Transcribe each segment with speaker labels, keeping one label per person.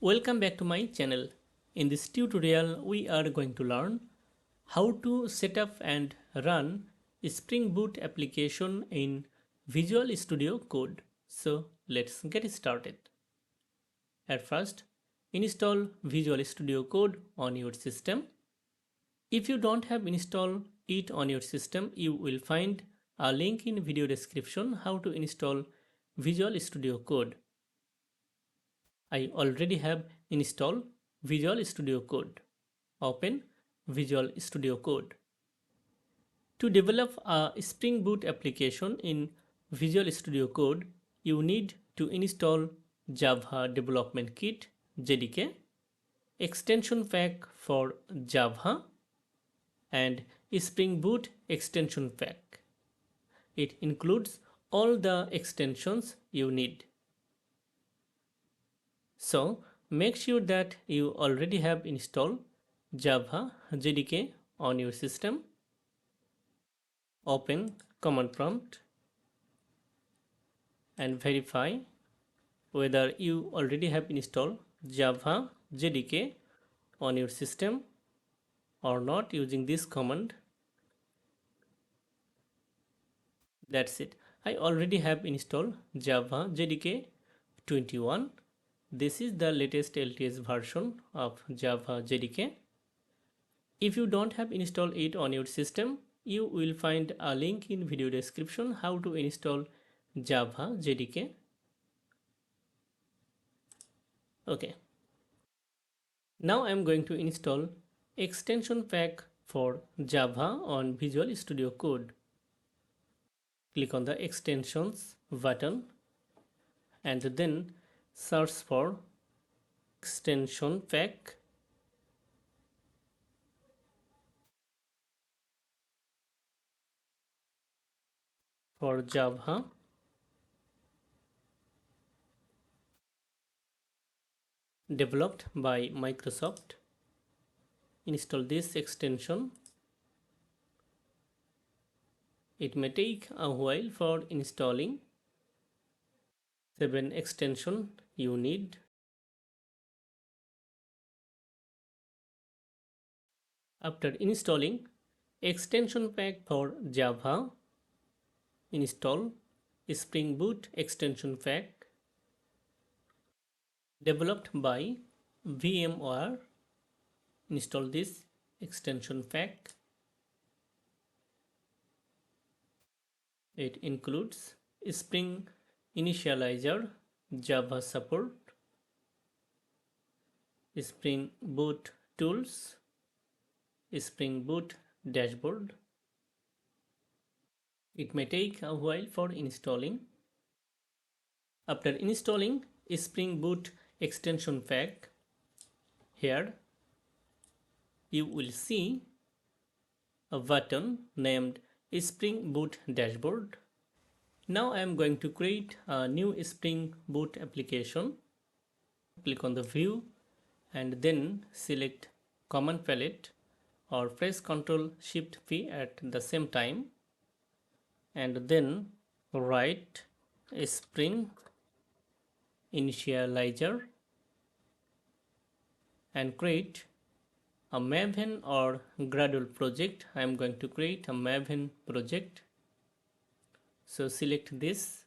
Speaker 1: Welcome back to my channel. In this tutorial, we are going to learn how to set up and run Spring Boot application in Visual Studio Code. So let's get started. At first, install Visual Studio Code on your system. If you don't have installed it on your system, you will find a link in video description how to install Visual Studio Code. I already have installed Visual Studio Code. Open Visual Studio Code. To develop a Spring Boot application in Visual Studio Code, you need to install Java Development Kit JDK, extension pack for Java, and Spring Boot extension pack. It includes all the extensions you need. So make sure that you already have installed Java JDK on your system. Open command prompt and verify whether you already have installed Java JDK on your system or not using this command. That's it. I already have installed Java JDK 21. This is the latest LTS version of Java JDK. If you don't have installed it on your system, you will find a link in video description how to install Java JDK. Okay. Now I am going to install extension pack for Java on Visual Studio Code. Click on the extensions button and then search for extension pack. For Java. Developed by Microsoft. Install this extension. It may take a while for installing. 7 extension you need. After installing extension pack for Java, install Spring Boot extension pack developed by VMware. Install this extension pack. It includes Spring Initializer, Java support, Spring Boot tools, Spring Boot dashboard. It may take a while for installing. After installing Spring Boot extension pack, here you will see a button named Spring Boot Dashboard. Now I am going to create a new Spring Boot application. Click on the view and then select command palette or press Ctrl Shift P at the same time and then write Spring Initializer and create a Maven or Gradle project. I am going to create a Maven project. So select this,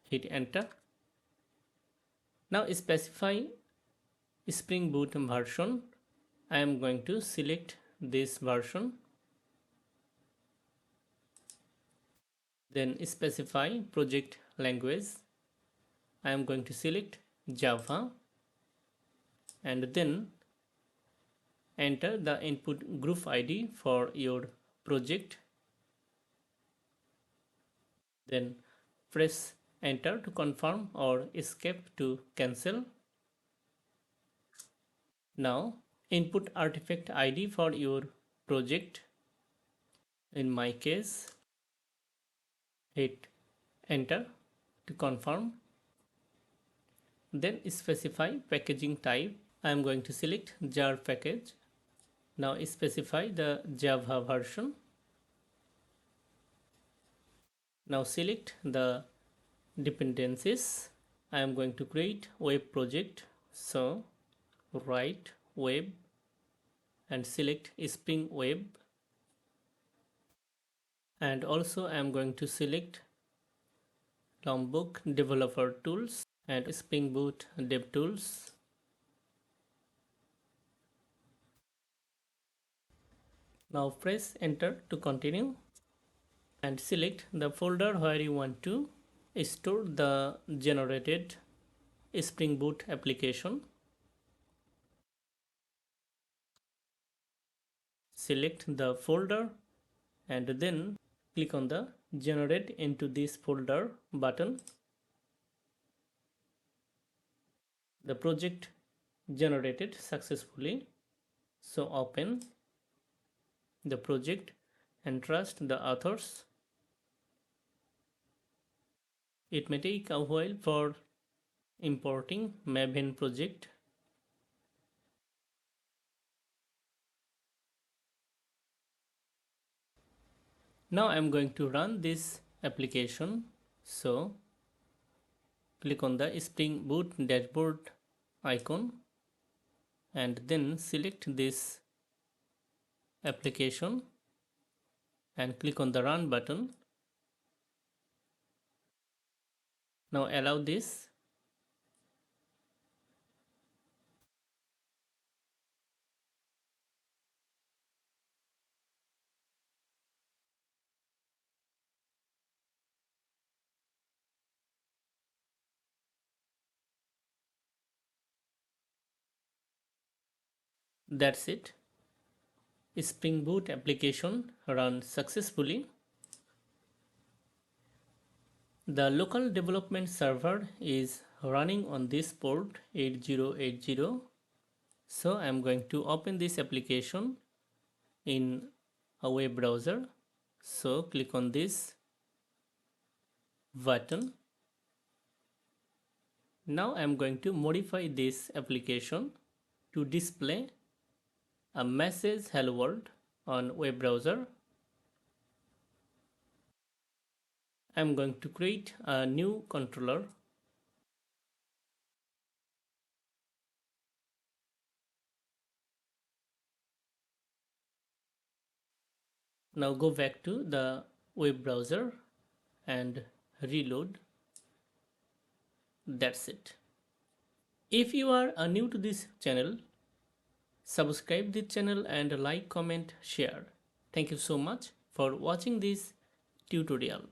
Speaker 1: hit enter. Now specify Spring Boot version. I am going to select this version. Then specify project language. I am going to select Java and then enter the input group ID for your project. Then press enter to confirm or escape to cancel. Now input artifact ID for your project. In my case, hit enter to confirm. Then specify packaging type. I am going to select jar package. Now specify the Java version. Now select the dependencies. I am going to create web project. So write web and select Spring Web, and also I am going to select Lombok Developer Tools and Spring Boot Dev Tools. Now press enter to continue and select the folder where you want to store the generated Spring Boot application. Select the folder and then click on the generate into this folder button. The project generated successfully. So open the project and trust the authors. It may take a while for importing Maven project. Now I am going to run this application. So click on the Spring Boot dashboard icon and then select this application and click on the run button. Now allow this. That's it. Spring Boot application runs successfully. The local development server is running on this port 8080. So I'm going to open this application in a web browser. So click on this button. Now I'm going to modify this application to display a message hello world on web browser. I'm going to create a new controller. Now go back to the web browser and reload. That's it. If you are new to this channel, subscribe this channel and like, comment, share. Thank you so much for watching this tutorial.